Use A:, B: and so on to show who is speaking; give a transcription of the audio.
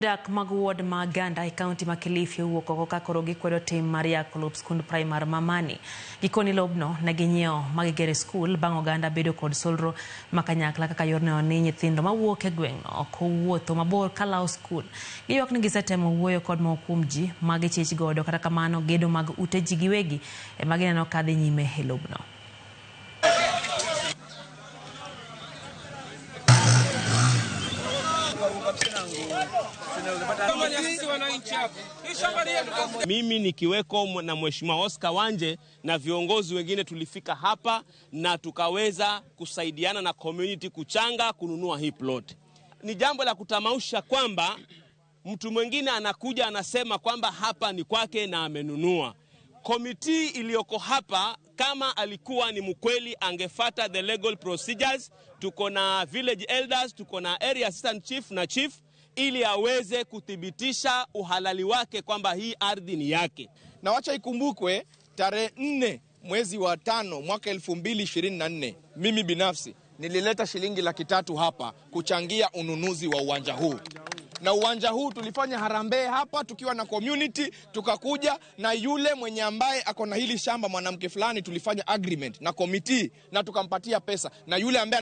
A: Dak magwod maganda e kaunti ma Kilifi owuok oko ka koro gikwedo tim mar yako lop skund primar Mamani. Gikoni lobno ne ginyiewo magigere skul bang' oganda bedo kod solro makanyakla kaka yorno ni nyithindo mawuok e gweng'no ok owuotho mabor kalawo skul. Giywak ni gisetemo wuoyo kod moko kuom ji ma gichich godo, kata kamano gedo mag ute ji giwegi ema gineno ka dhi nyime e lobno.
B: Mimi nikiweko na Mheshimiwa Oscar Wanje na viongozi wengine tulifika hapa na tukaweza kusaidiana na community kuchanga kununua hii plot. Ni jambo la kutamausha kwamba mtu mwingine anakuja anasema kwamba hapa ni kwake na amenunua. Committee iliyoko hapa kama alikuwa ni mkweli angefata the legal procedures. Tuko na village elders, tuko na area assistant chief na chief ili aweze kuthibitisha uhalali wake kwamba hii ardhi ni yake.
C: Na wacha ikumbukwe tarehe 4 mwezi wa 5 mwaka 2024 mimi binafsi nilileta shilingi 300,000 hapa kuchangia ununuzi wa uwanja huu. Na uwanja huu tulifanya harambee hapa tukiwa na community, tukakuja na yule mwenye ambaye ako na hili shamba mwanamke fulani tulifanya agreement na committee na tukampatia pesa, na yule ambaye